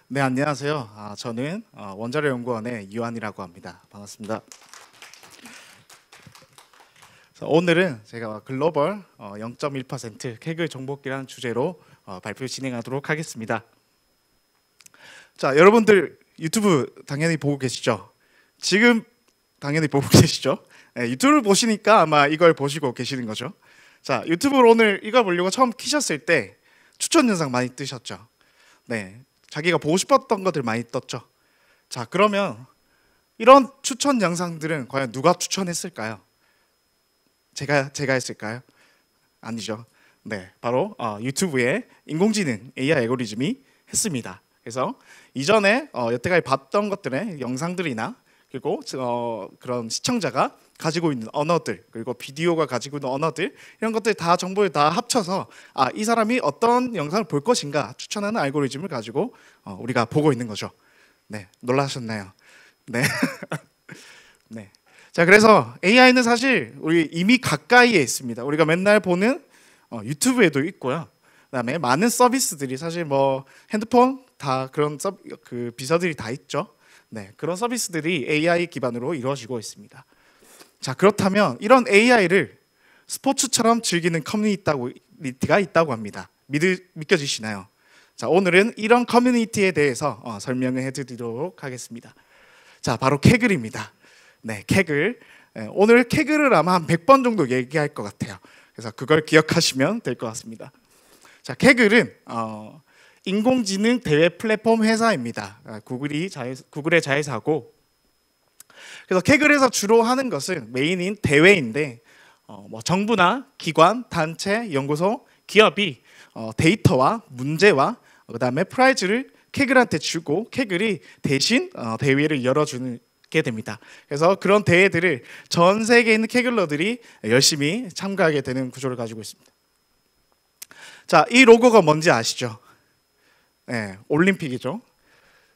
네, 안녕하세요. 저는 원자력연구원의 이완이라고 합니다. 반갑습니다. 오늘은 제가 글로벌 0.1% 케글 정복기라는 주제로 발표 진행하도록 하겠습니다. 자, 여러분들 유튜브 당연히 보고 계시죠? 지금 당연히 보고 계시죠? 네, 유튜브를 보시니까 아마 이걸 보시고 계시는 거죠. 자, 유튜브로 오늘 이걸 보려고 처음 키셨을 때 추천 영상 많이 뜨셨죠? 네, 자기가 보고 싶었던 것들 많이 떴죠. 자, 그러면 이런 추천 영상들은 과연 누가 추천했을까요? 제가 했을까요? 아니죠. 네, 바로 유튜브의 인공지능 AI 알고리즘이 했습니다. 그래서 이전에 여태까지 봤던 것들의 영상들이나 그리고 그런 시청자가 가지고 있는 언어들, 그리고 비디오가 가지고 있는 언어들, 이런 것들 다 정보를 다 합쳐서 이 사람이 어떤 영상을 볼 것인가 추천하는 알고리즘을 가지고 우리가 보고 있는 거죠. 네, 놀라셨나요? 네. 네. 자, 그래서 AI는 사실 우리 이미 가까이에 있습니다. 우리가 맨날 보는 유튜브에도 있고요. 그다음에 많은 서비스들이 사실 뭐 핸드폰 다 그런 그 비서들이 다 있죠. 네, 그런 서비스들이 AI 기반으로 이루어지고 있습니다. 자, 그렇다면 이런 AI를 스포츠처럼 즐기는 커뮤니티가 있다고 합니다. 믿겨지시나요? 자, 오늘은 이런 커뮤니티에 대해서 설명을 해드리도록 하겠습니다. 자, 바로 케글입니다. 네, 케글. 오늘 케글을 아마 한 100번 정도 얘기할 것 같아요. 그래서 그걸 기억하시면 될 것 같습니다. 자, 케글은 인공지능 대외 플랫폼 회사입니다. 구글의 자회사고, 그래서 케글에서 주로 하는 것은 메인인 대회인데 뭐 정부나 기관, 단체, 연구소, 기업이 데이터와 문제와 그다음에 프라이즈를 케글한테 주고 케글이 대신 대회를 열어주게 됩니다. 그래서 그런 대회들을 전 세계에 있는 케글러들이 열심히 참가하게 되는 구조를 가지고 있습니다. 자, 이 로고가 뭔지 아시죠? 네, 올림픽이죠.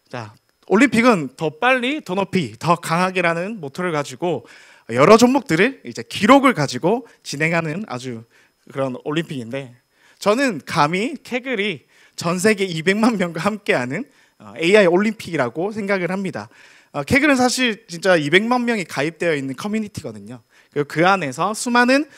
자, 올림픽은 더 빨리, 더 높이, 더 강하게라는 모토를 가지고 여러 종목들을 이제 기록을 가지고 진행하는 아주 그런 올림픽인데, 저는 감히 케글이 전 세계 200만 명과 함께하는 AI 올림픽이라고 생각을 합니다. 케글은 사실 진짜 200만 명이 가입되어 있는 커뮤니티거든요. 그 안에서 수많은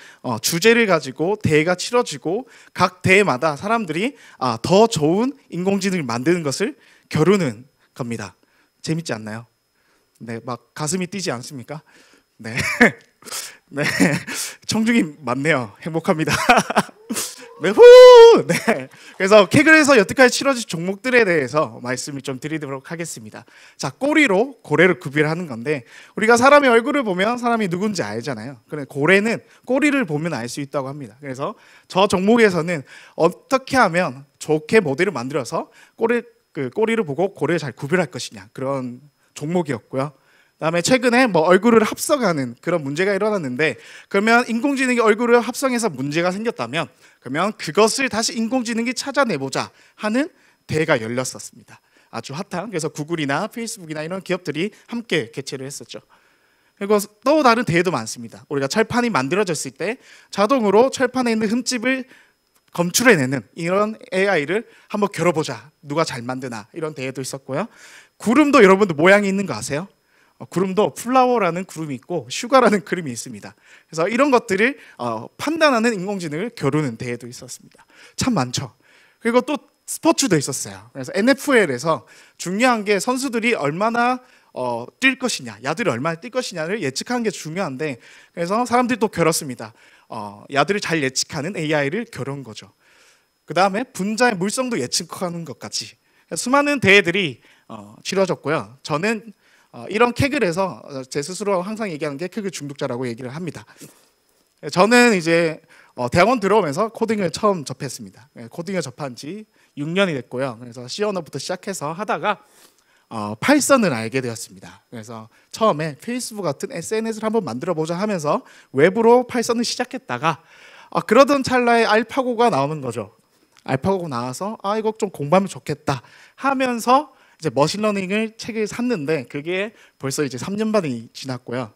주제를 가지고 대회가 치러지고 각 대회마다 사람들이 더 좋은 인공지능을 만드는 것을 겨루는 겁니다. 재밌지 않나요? 네, 막 가슴이 뛰지 않습니까? 네, 네, 청중이 많네요. 행복합니다. 네, 후! 네. 그래서 케글에서 여태까지 치러진 종목들에 대해서 말씀을 좀 드리도록 하겠습니다. 자, 꼬리로 고래를 구별하는 건데, 우리가 사람의 얼굴을 보면 사람이 누군지 알잖아요. 그런데 고래는 꼬리를 보면 알 수 있다고 합니다. 그래서 저 종목에서는 어떻게 하면 좋게 모델을 만들어서 꼬리를 보고 고래를 잘 구별할 것이냐, 그런 종목이었고요. 그다음에 최근에 뭐 얼굴을 합성하는 그런 문제가 일어났는데, 그러면 인공지능이 얼굴을 합성해서 문제가 생겼다면 그러면 그것을 다시 인공지능이 찾아내보자 하는 대회가 열렸었습니다. 아주 핫한, 그래서 구글이나 페이스북이나 이런 기업들이 함께 개최를 했었죠. 그리고 또 다른 대회도 많습니다. 우리가 철판이 만들어졌을 때 자동으로 철판에 있는 흠집을 검출해내는 이런 AI를 한번 겨뤄보자, 누가 잘 만드나, 이런 대회도 있었고요. 구름도 여러분들 모양이 있는 거 아세요? 구름도 플라워라는 구름이 있고 슈가라는 그림이 있습니다. 그래서 이런 것들을 판단하는 인공지능을 겨루는 대회도 있었습니다. 참 많죠. 그리고 또 스포츠도 있었어요. 그래서 NFL에서 중요한 게 선수들이 얼마나 뛸 것이냐, 야들이 얼마나 뛸 것이냐를 예측하는 게 중요한데, 그래서 사람들이 또 겨뤘습니다. 야들을 잘 예측하는 AI를 겨룬 거죠. 그 다음에 분자의 물성도 예측하는 것까지 수많은 대회들이 치러졌고요. 저는 이런 케글에서 제 스스로 항상 얘기하는 게 케글 중독자라고 얘기를 합니다. 저는 이제 대학원 들어오면서 코딩을 처음 접했습니다. 코딩을 접한 지 6년이 됐고요. 그래서 C 언어부터 시작해서 하다가 파이썬을 알게 되었습니다. 그래서 처음에 페이스북 같은 SNS를 한번 만들어 보자 하면서 웹으로 파이썬을 시작했다가 그러던 찰나에 알파고가 나오는 거죠. 알파고가 나와서 이거 좀 공부하면 좋겠다 하면서 이제 머신러닝을 책을 샀는데, 그게 벌써 이제 3년 반이 지났고요.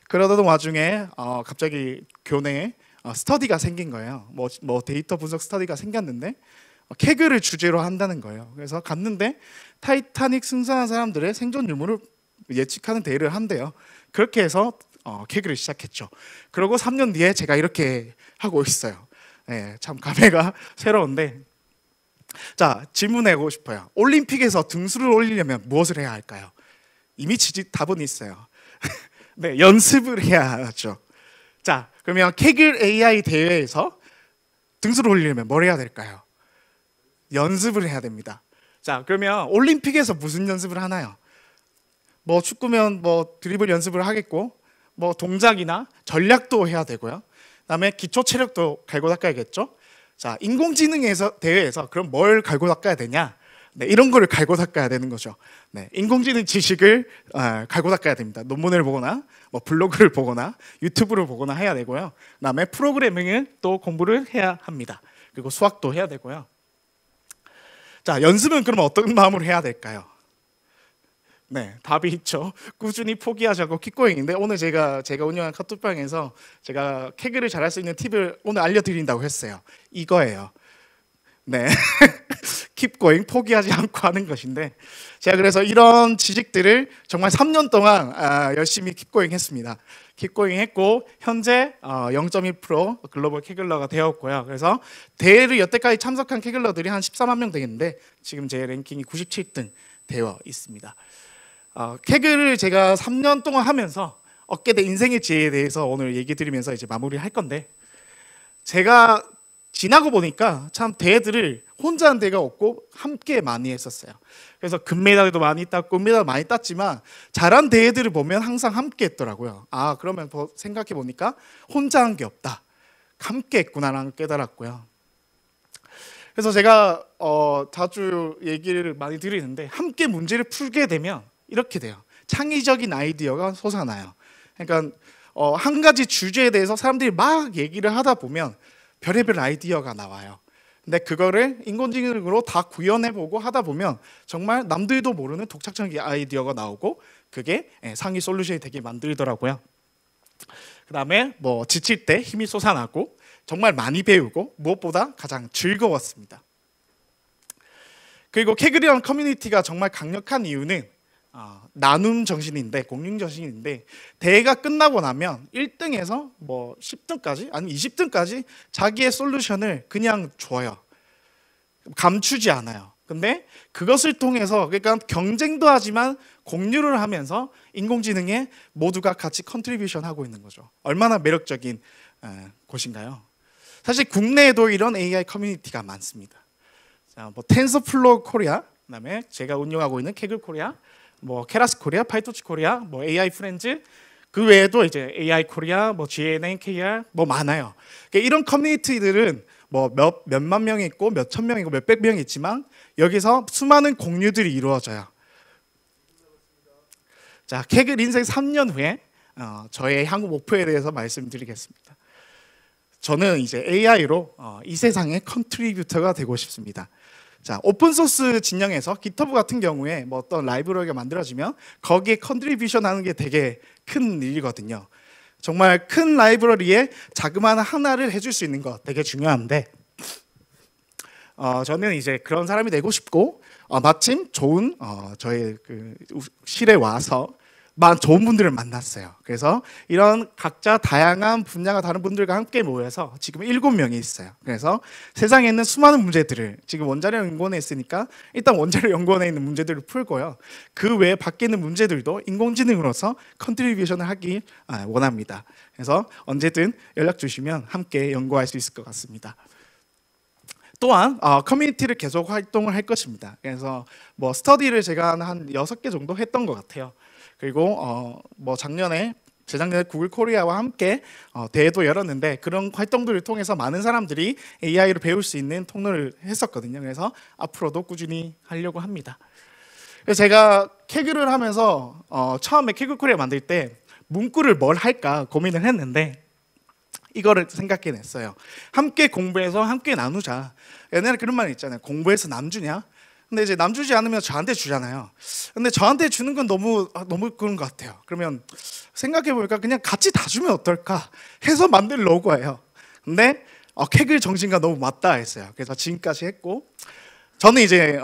그러던 와중에 갑자기 교내에 스터디가 생긴 거예요. 뭐 데이터 분석 스터디가 생겼는데 개그를 주제로 한다는 거예요. 그래서 갔는데 타이타닉 승선한 사람들의 생존 유무를 예측하는 대회를 한대요. 그렇게 해서 개그를 시작했죠. 그리고 3년 뒤에 제가 이렇게 하고 있어요. 네, 참 감회가 새로운데, 자, 질문해보고 싶어요. 올림픽에서 등수를 올리려면 무엇을 해야 할까요? 이미 답은 있어요. 네, 연습을 해야 하죠. 자, 그러면 케글 AI 대회에서 등수를 올리려면 뭘 해야 될까요? 연습을 해야 됩니다. 자, 그러면 올림픽에서 무슨 연습을 하나요? 뭐 축구면 뭐 드리블 연습을 하겠고, 뭐 동작이나 전략도 해야 되고요. 그다음에 기초 체력도 갈고 닦아야겠죠. 자, 인공지능에서 대회에서 그럼 뭘 갈고 닦아야 되냐? 네, 이런 거를 갈고 닦아야 되는 거죠. 네, 인공지능 지식을 갈고 닦아야 됩니다. 논문을 보거나 뭐 블로그를 보거나 유튜브를 보거나 해야 되고요. 그다음에 프로그래밍을 또 공부를 해야 합니다. 그리고 수학도 해야 되고요. 자, 연습은 그럼 어떤 마음으로 해야 될까요? 네, 답이 있죠. 꾸준히 포기하지 않고 킵고잉인데, 오늘 제가 운영한 카톡방에서 제가 케그를 잘할 수 있는 팁을 오늘 알려드린다고 했어요. 이거예요. 네, 킵고잉, 포기하지 않고 하는 것인데, 제가 그래서 이런 지식들을 정말 3년 동안 열심히 킵고잉 했습니다. 킵고잉 했고 현재 0.1% 글로벌 캐글러가 되었고요. 그래서 대회를 여태까지 참석한 캐글러들이 한 14만 명 되겠는데, 지금 제 랭킹이 97등 되어 있습니다. 캐글을 제가 3년 동안 하면서 얻게 된 인생의 지혜에 대해서 오늘 얘기 드리면서 이제 마무리할 건데, 제가 지나고 보니까 참 대회들을 혼자 한 대회가 없고 함께 많이 했었어요. 그래서 금메달도 많이 땄고 은메달 많이 땄지만 잘한 대회들을 보면 항상 함께 했더라고요. 그러면 생각해 보니까 혼자 한 게 없다, 함께 했구나라는 깨달았고요. 그래서 제가 자주 얘기를 많이 드리는데, 함께 문제를 풀게 되면 이렇게 돼요. 창의적인 아이디어가 솟아나요. 그러니까 한 가지 주제에 대해서 사람들이 막 얘기를 하다 보면 별의별 아이디어가 나와요. 근데 그거를 인공지능으로 다 구현해보고 하다 보면 정말 남들도 모르는 독창적인 아이디어가 나오고, 그게 상위 솔루션이 되게 만들더라고요. 그 다음에 뭐 지칠 때 힘이 솟아나고 정말 많이 배우고 무엇보다 가장 즐거웠습니다. 그리고 캐글이라는 커뮤니티가 정말 강력한 이유는 나눔 정신인데, 공유 정신인데, 대회가 끝나고 나면 1등에서 뭐 10등까지 아니면 20등까지 자기의 솔루션을 그냥 줘요. 감추지 않아요. 근데 그것을 통해서, 그러니까 경쟁도 하지만 공유를 하면서 인공지능에 모두가 같이 컨트리뷰션 하고 있는 거죠. 얼마나 매력적인 곳인가요? 사실 국내에도 이런 AI 커뮤니티가 많습니다. 자, 뭐 텐서플로우 코리아, 그다음에 제가 운영하고 있는 캐글 코리아, 뭐 케라스 코리아, 파이토치 코리아, 뭐 AI 프렌즈, 그 외에도 이제 AI 코리아, 뭐 GNN, KR 뭐 많아요. 그러니까 이런 커뮤니티들은 뭐 몇만 명이 있고 몇천 명이 있고 몇백 명이 있지만 여기서 수많은 공유들이 이루어져요. 자, 캐글 인생 3년 후에 저의 향후 목표에 대해서 말씀드리겠습니다. 저는 이제 AI로 이 세상의 컨트리뷰터가 되고 싶습니다. 자, 오픈소스 진영에서 GitHub 같은 경우에 뭐 어떤 라이브러리가 만들어지면 거기에 컨트리뷰션 하는 게 되게 큰 일이거든요. 정말 큰 라이브러리에 자그마한 하나를 해줄 수 있는 거 되게 중요한데, 저는 이제 그런 사람이 되고 싶고, 마침 좋은 저의 그 실에 와서 좋은 분들을 만났어요. 그래서 이런 각자 다양한 분야가 다른 분들과 함께 모여서 지금 7명이 있어요. 그래서 세상에 있는 수많은 문제들을, 지금 원자력 연구원에 있으니까 일단 원자력 연구원에 있는 문제들을 풀고요. 그 외에 밖에 있는 문제들도 인공지능으로서 컨트리뷰션을 하기 원합니다. 그래서 언제든 연락 주시면 함께 연구할 수 있을 것 같습니다. 또한 커뮤니티를 계속 활동을 할 것입니다. 그래서 뭐 스터디를 제가 한 6개 정도 했던 것 같아요. 그리고 뭐 재작년에 구글 코리아와 함께 대회도 열었는데, 그런 활동들을 통해서 많은 사람들이 AI를 배울 수 있는 통로를 했었거든요. 그래서 앞으로도 꾸준히 하려고 합니다. 그래서 제가 캐글을 하면서 처음에 캐글 코리아 만들 때 문구를 뭘 할까 고민을 했는데, 이거를 생각해냈어요. 함께 공부해서 함께 나누자. 옛날에 그런 말 있잖아요. 공부해서 남 주냐? 근데 이제 남 주지 않으면 저한테 주잖아요. 근데 저한테 주는 건 너무 그런 것 같아요. 그러면 생각해 보니까 그냥 같이 다 주면 어떨까 해서 만든 로고예요. 근데 캑을 정신과 너무 맞다 했어요. 그래서 지금까지 했고, 저는 이제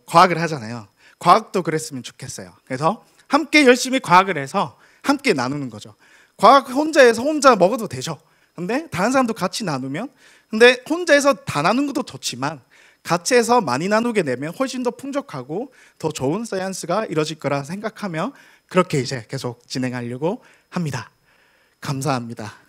과학을 하잖아요. 과학도 그랬으면 좋겠어요. 그래서 함께 열심히 과학을 해서 함께 나누는 거죠. 과학 혼자 해서 혼자 먹어도 되죠. 근데 다른 사람도 같이 나누면, 근데 혼자 해서 다 나누는 것도 좋지만 같이 해서 많이 나누게 되면 훨씬 더 풍족하고 더 좋은 사이언스가 이루어질 거라 생각하며 그렇게 이제 계속 진행하려고 합니다. 감사합니다.